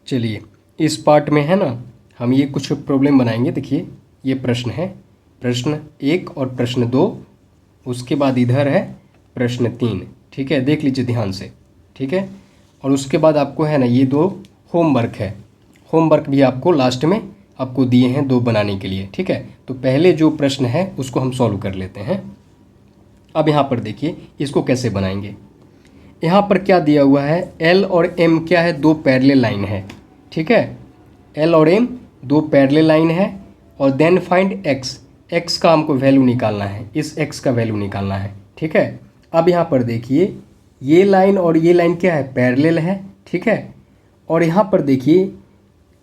चलिए इस पार्ट में है ना, हम ये कुछ प्रॉब्लम बनाएंगे। देखिए ये प्रश्न है, प्रश्न 1 और प्रश्न 2, उसके बाद इधर है प्रश्न 3। ठीक है, देख लीजिए ध्यान से। ठीक है, और उसके बाद आपको है ना ये 2 होमवर्क है। होमवर्क भी आपको लास्ट में आपको दिए हैं 2 बनाने के लिए। ठीक है, तो पहले जो प्रश्न है उसको हम सॉल्व कर लेते हैं। अब यहाँ पर देखिए इसको कैसे बनाएंगे। यहाँ पर क्या दिया हुआ है, L और M क्या है, 2 पैरेलल लाइन है। ठीक है, L और M 2 पैरेलल लाइन है। और देन फाइंड x का हमको वैल्यू निकालना है, इस x का वैल्यू निकालना है। ठीक है, अब यहाँ पर देखिए ये लाइन और ये लाइन क्या है, पैरेलल है। ठीक है, और यहाँ पर देखिए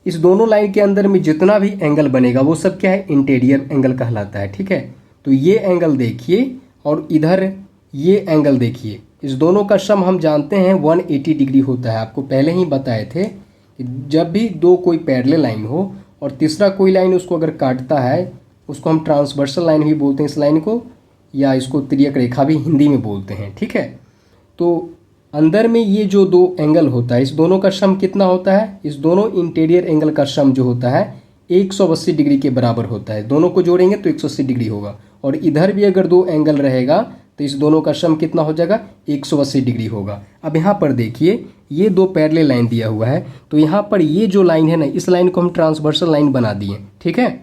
इस दोनों लाइन के अंदर में जितना भी एंगल बनेगा वो सब क्या है, इंटीरियर एंगल कहलाता है। ठीक है, तो ये एंगल देखिए और इधर ये एंगल देखिए, इस दोनों का सम हम जानते हैं 180 डिग्री होता है। आपको पहले ही बताए थे कि जब भी 2 कोई पैरेलल लाइन हो और तीसरा कोई लाइन उसको अगर काटता है उसको हम ट्रांसवर्सल लाइन भी बोलते हैं इस लाइन को, या इसको तिर्यक रेखा भी हिंदी में बोलते हैं। ठीक है, तो अंदर में ये जो 2 एंगल होता है इस दोनों का सम कितना होता है, इस दोनों इंटीरियर एंगल का सम जो होता है 180 डिग्री के बराबर होता है। दोनों को जोड़ेंगे तो 180 डिग्री होगा। और इधर भी अगर 2 एंगल रहेगा तो इस दोनों का सम कितना हो जाएगा, 180 डिग्री होगा। अब यहाँ पर देखिए ये 2 पैरेलल लाइन दिया हुआ है, तो यहाँ पर ये जो लाइन है ना, इस लाइन को हम ट्रांसवर्सल लाइन बना दिए। ठीक है,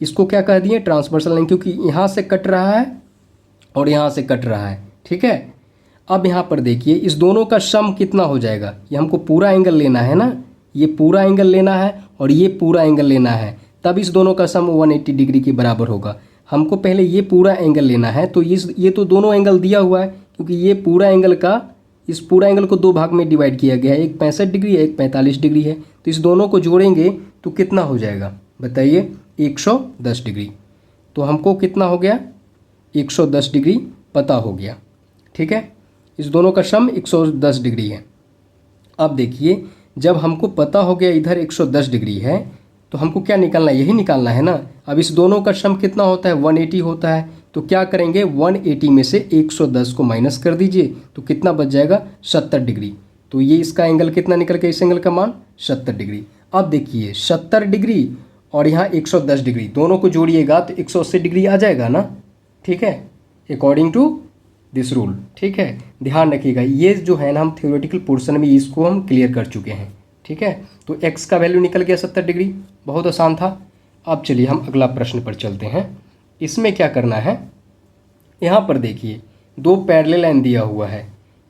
इसको क्या कह दिए, ट्रांसवर्सल लाइन, क्योंकि यहाँ से कट रहा है और यहाँ से कट रहा है। ठीक है, अब यहाँ पर देखिए इस दोनों का सम कितना हो जाएगा, ये हमको पूरा एंगल लेना है ना, ये पूरा एंगल लेना है और ये पूरा एंगल लेना है, तब इस दोनों का सम 180 डिग्री के बराबर होगा। हमको पहले ये पूरा एंगल लेना है, तो ये तो दोनों एंगल दिया हुआ है, क्योंकि ये पूरा एंगल का, इस पूरा एंगल को 2 भाग में डिवाइड किया गया है, एक 65 डिग्री है, एक 45 डिग्री है। तो इस दोनों को जोड़ेंगे तो कितना हो जाएगा बताइए, 110 डिग्री। तो हमको कितना हो गया, 110 डिग्री पता हो गया। ठीक है, इस दोनों का सम 110 डिग्री है। अब देखिए जब हमको पता हो गया इधर 110 डिग्री है तो हमको क्या निकालना है, यही निकालना है ना। अब इस दोनों का सम कितना होता है, 180 होता है। तो क्या करेंगे, 180 में से 110 को माइनस कर दीजिए तो कितना बच जाएगा, 70 डिग्री। तो ये इसका एंगल कितना निकल गया, इस एंगल का मान 70 डिग्री। अब देखिए 70 डिग्री और यहाँ 110 डिग्री दोनों को जोड़िएगा तो 180 डिग्री आ जाएगा ना। ठीक है, अकॉर्डिंग टू दिस रूल। ठीक है, ध्यान रखिएगा, ये जो है ना हम थ्योरेटिकल पोर्शन में इसको हम क्लियर कर चुके हैं। ठीक है, तो x का वैल्यू निकल गया 70 डिग्री, बहुत आसान था। अब चलिए हम अगला प्रश्न पर चलते हैं। इसमें क्या करना है, यहाँ पर देखिए 2 पैरेलल लाइन दिया हुआ है।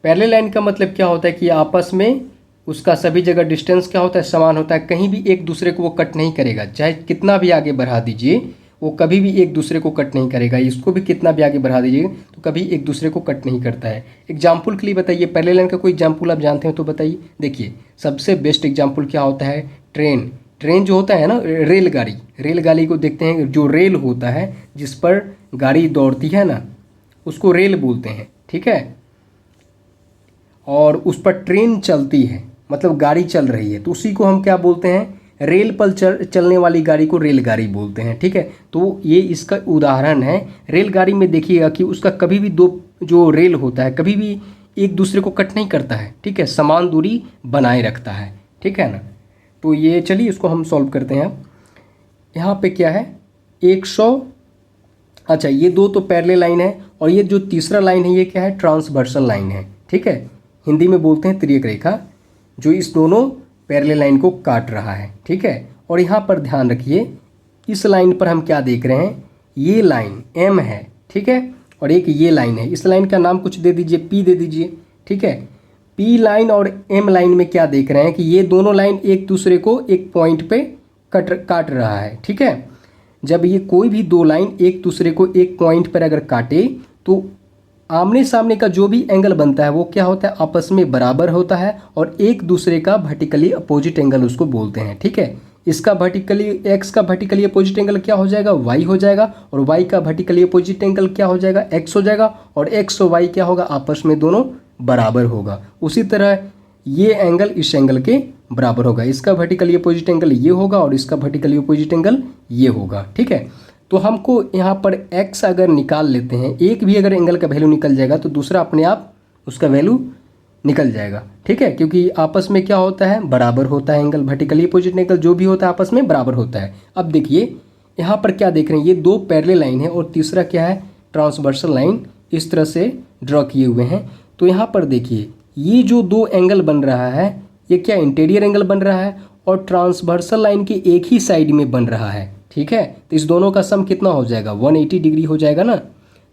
पैरेलल लाइन का मतलब क्या होता है कि आपस में उसका सभी जगह डिस्टेंस क्या होता है, समान होता है। कहीं भी एक दूसरे को वो कट नहीं करेगा, चाहे कितना भी आगे बढ़ा दीजिए वो कभी भी एक दूसरे को कट नहीं करेगा। इसको भी कितना भी आगे बढ़ा दीजिए तो कभी एक दूसरे को कट नहीं करता है। एग्जाम्पल के लिए बताइए, पैरेलल लाइन का कोई एग्जाम्पल आप जानते हैं तो बताइए। देखिए सबसे बेस्ट एग्जाम्पल क्या होता है, ट्रेन जो होता है ना, रेलगाड़ी को देखते हैं, जो रेल होता है जिस पर गाड़ी दौड़ती है ना उसको रेल बोलते हैं। ठीक है, और उस पर ट्रेन चलती है मतलब गाड़ी चल रही है तो उसी को हम क्या बोलते हैं, रेल पर चलने वाली गाड़ी को रेलगाड़ी बोलते हैं। ठीक है, तो ये इसका उदाहरण है। रेलगाड़ी में देखिएगा कि उसका कभी भी 2 जो रेल होता है कभी भी एक दूसरे को कट नहीं करता है। ठीक है, समान दूरी बनाए रखता है। ठीक है ना, तो ये चलिए इसको हम सॉल्व करते हैं। यहाँ पे क्या है, 100, अच्छा ये 2 तो पैरेलल लाइन है और ये जो तीसरा लाइन है ये क्या है, ट्रांसवर्सल लाइन है। ठीक है, हिंदी में बोलते हैं तिर्यक रेखा, जो इस दोनों पैरेलल लाइन को काट रहा है। ठीक है, और यहाँ पर ध्यान रखिए इस लाइन पर हम क्या देख रहे हैं, ये लाइन M है। ठीक है, और एक ये लाइन है, इस लाइन का नाम कुछ दे दीजिए, P दे दीजिए। ठीक है, P लाइन और M लाइन में क्या देख रहे हैं कि ये दोनों लाइन एक दूसरे को एक पॉइंट पे काट रहा है। ठीक है, जब ये कोई भी 2 लाइन एक दूसरे को एक पॉइंट पर अगर काटे तो आमने सामने का जो भी एंगल बनता है वो क्या होता है, आपस में बराबर होता है और एक दूसरे का वर्टिकली अपोजिट एंगल उसको बोलते हैं। ठीक है, इसका वर्टिकली, x का वर्टिकली अपोजिट एंगल क्या हो जाएगा, y हो जाएगा, और y का वर्टिकली अपोजिट एंगल क्या हो जाएगा, x हो जाएगा, और x और y क्या होगा, आपस में दोनों बराबर होगा। उसी तरह ये एंगल इस एंगल के बराबर होगा, इसका वर्टिकली अपोजिट एंगल ये होगा और इसका वर्टिकली अपोजिट एंगल ये होगा। ठीक है, तो हमको यहाँ पर x अगर निकाल लेते हैं, एक भी अगर एंगल का वैल्यू निकल जाएगा तो दूसरा अपने आप उसका वैल्यू निकल जाएगा। ठीक है, क्योंकि आपस में क्या होता है, बराबर होता है एंगल, वर्टिकली अपोजिट एंगल जो भी होता है आपस में बराबर होता है। अब देखिए यहाँ पर क्या देख रहे हैं, ये दो पैरेलल लाइन है और तीसरा क्या है, ट्रांसवर्सल लाइन इस तरह से ड्रॉ किए हुए हैं। तो यहाँ पर देखिए ये जो दो एंगल बन रहा है ये क्या इंटीरियर एंगल बन रहा है और ट्रांसवर्सल लाइन के एक ही साइड में बन रहा है। ठीक है, तो इस दोनों का सम कितना हो जाएगा, 180 डिग्री हो जाएगा ना।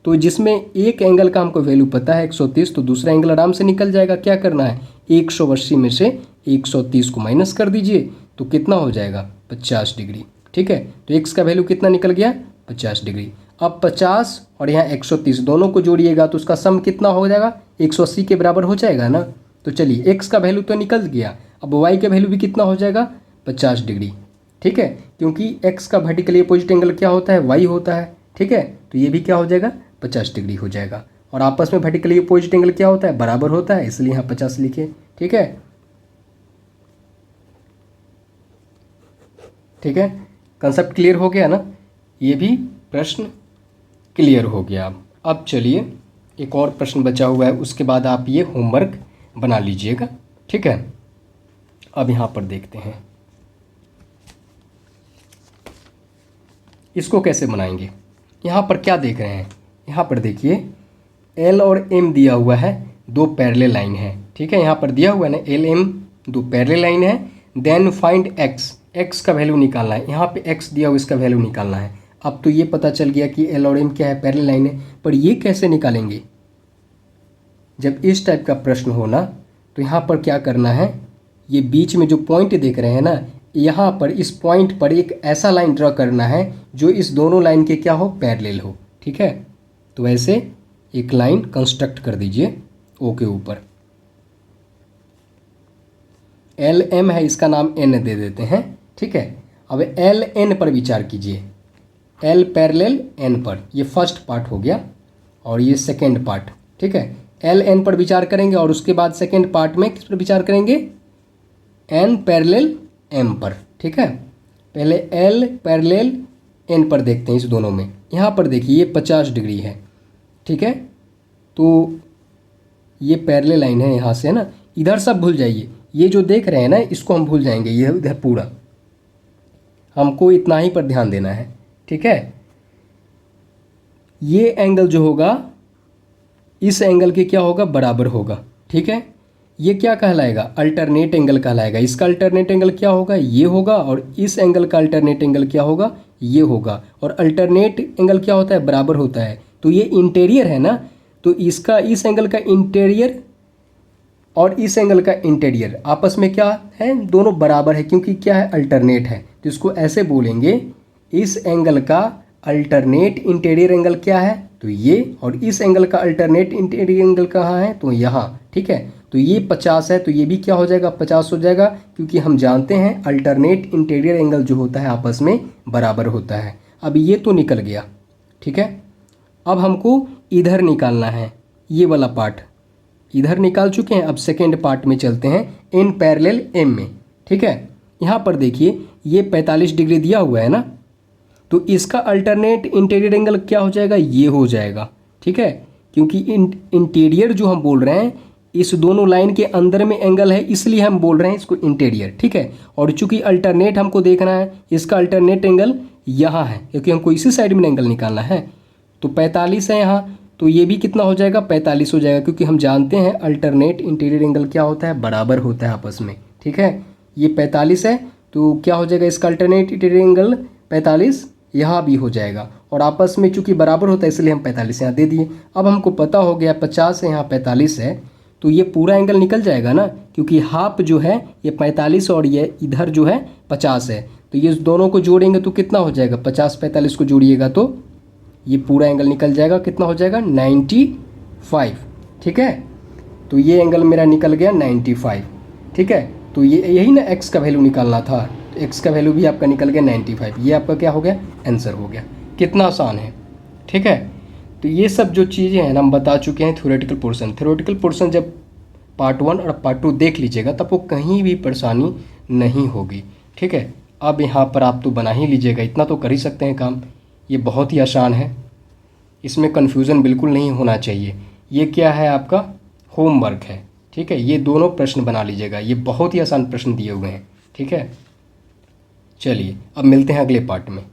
तो जिसमें एक एंगल का हमको वैल्यू पता है 130, तो दूसरा एंगल आराम से निकल जाएगा। क्या करना है, 180 में से 130 को माइनस कर दीजिए तो कितना हो जाएगा, 50 डिग्री। ठीक है, तो x का वैल्यू कितना निकल गया, 50 डिग्री। अब 50 और यहाँ 130 दोनों को जोड़िएगा तो उसका सम कितना हो जाएगा, 180 के बराबर हो जाएगा ना। तो चलिए x का वैल्यू तो निकल गया, अब y का वैल्यू भी कितना हो जाएगा, 50 डिग्री। ठीक है, क्योंकि x का वर्टिकली अपोजिट एंगल क्या होता है, y होता है। ठीक है, तो ये भी क्या हो जाएगा, 50 डिग्री हो जाएगा। और आपस में वर्टिकली अपोजिट एंगल क्या होता है, बराबर होता है, इसलिए यहाँ 50 लिखे। ठीक है, ठीक है, कंसेप्ट क्लियर हो गया ना, ये भी प्रश्न क्लियर हो गया। अब चलिए एक और प्रश्न बचा हुआ है, उसके बाद आप ये होमवर्क बना लीजिएगा। ठीक है, अब यहाँ पर देखते हैं इसको कैसे बनाएंगे। यहाँ पर क्या देख रहे हैं, यहाँ पर देखिए L और M दिया हुआ है, दो पैरेलल लाइन है। ठीक है, यहाँ पर दिया हुआ है ना L M दो पैरेलल लाइन है। देन फाइंड x, x का वैल्यू निकालना है। यहाँ पे x दिया हुआ इसका वैल्यू निकालना है। अब तो ये पता चल गया कि L और M क्या है, पैरेलल लाइन है, पर ये कैसे निकालेंगे। जब इस टाइप का प्रश्न हो ना तो यहाँ पर क्या करना है, ये बीच में जो पॉइंट देख रहे हैं ना, यहाँ पर इस पॉइंट पर एक ऐसा लाइन ड्रॉ करना है जो इस दोनों लाइन के क्या हो, पैरेलल हो। ठीक है, तो ऐसे एक लाइन कंस्ट्रक्ट कर दीजिए ओ के ऊपर। एल एम है, इसका नाम एन दे देते हैं। ठीक है, अब एल एन पर विचार कीजिए, एल पैरेलल एन पर, ये फर्स्ट पार्ट हो गया और ये सेकेंड पार्ट। ठीक है, एल एन पर विचार करेंगे और उसके बाद सेकेंड पार्ट में किस पर विचार करेंगे, एन पैरेलल एम पर। ठीक है, पहले एल पैरेलल एन पर देखते हैं इस दोनों में। यहाँ पर देखिए ये 50 डिग्री है। ठीक है, तो ये पैरेलल लाइन है यहाँ से, है ना। इधर सब भूल जाइए, ये जो देख रहे हैं ना इसको हम भूल जाएंगे, ये इधर पूरा हमको इतना ही पर ध्यान देना है। ठीक है, ये एंगल जो होगा इस एंगल के क्या होगा, बराबर होगा। ठीक है, ये क्या कहलाएगा, अल्टरनेट एंगल कहलाएगा। इसका अल्टरनेट एंगल क्या होगा, ये होगा, और इस एंगल का अल्टरनेट एंगल क्या होगा, ये होगा। और अल्टरनेट एंगल क्या होता है, बराबर होता है। तो ये इंटीरियर है ना, तो इसका इस एंगल का इंटीरियर और इस एंगल का इंटीरियर आपस में क्या है, दोनों बराबर है, क्योंकि क्या है, अल्टरनेट है। तो इसको ऐसे बोलेंगे, इस एंगल का अल्टरनेट इंटीरियर एंगल क्या है, तो ये, और इस एंगल का अल्टरनेट इंटीरियर एंगल कहाँ है, तो यहाँ। ठीक है, तो ये 50 है तो ये भी क्या हो जाएगा, 50 हो जाएगा, क्योंकि हम जानते हैं अल्टरनेट इंटीरियर एंगल जो होता है आपस में बराबर होता है। अब ये तो निकल गया। ठीक है, अब हमको इधर निकालना है, ये वाला पार्ट इधर निकाल चुके हैं। अब सेकेंड पार्ट में चलते हैं, इन पैरेलल एम में। ठीक है, यहाँ पर देखिए ये 45 डिग्री दिया हुआ है ना, तो इसका अल्टरनेट इंटीरियर एंगल क्या हो जाएगा, ये हो जाएगा। ठीक है, क्योंकि इंटीरियर जो हम बोल रहे हैं इस दोनों लाइन के अंदर में एंगल है, इसलिए हम बोल रहे हैं इसको इंटीरियर। ठीक है, और चूंकि अल्टरनेट हमको देखना है, इसका अल्टरनेट एंगल यहाँ है, क्योंकि हमको इसी साइड में एंगल निकालना है। तो 45 है यहाँ, तो ये भी कितना हो जाएगा, 45 हो जाएगा, क्योंकि हम जानते हैं अल्टरनेट इंटीरियर एंगल क्या होता है, बराबर होता है आपस में। ठीक है, ये 45 है तो क्या हो जाएगा, इसका अल्टरनेट इंटीरियर एंगल 45 यहाँ भी हो जाएगा, और आपस में चूंकि बराबर होता है इसलिए हम 45 यहाँ दे दिए। अब हमको पता हो गया 50 है, यहाँ 45 है, तो ये पूरा एंगल निकल जाएगा ना, क्योंकि हाफ जो है ये 45 और ये इधर जो है 50 है, तो ये दोनों को जोड़ेंगे तो कितना हो जाएगा, 50 45 को जोड़िएगा तो ये पूरा एंगल निकल जाएगा। कितना हो जाएगा, 95। ठीक है, तो ये एंगल मेरा निकल गया 95। ठीक है, तो ये यही ना x का वैल्यू निकालना था, तो x का वैल्यू भी आपका निकल गया 95। ये आपका क्या हो गया, आंसर हो गया। कितना आसान है। ठीक है, तो ये सब जो चीज़ें हैं ना हम बता चुके हैं। थ्योरेटिकल पोर्शन जब पार्ट 1 और पार्ट 2 देख लीजिएगा तब वो कहीं भी परेशानी नहीं होगी। ठीक है, अब यहाँ पर आप तो बना ही लीजिएगा, इतना तो कर ही सकते हैं काम। ये बहुत ही आसान है, इसमें कन्फ्यूज़न बिल्कुल नहीं होना चाहिए। ये क्या है, आपका होमवर्क है। ठीक है, ये दोनों प्रश्न बना लीजिएगा, ये बहुत ही आसान प्रश्न दिए हुए हैं। ठीक है, चलिए अब मिलते हैं अगले पार्ट में।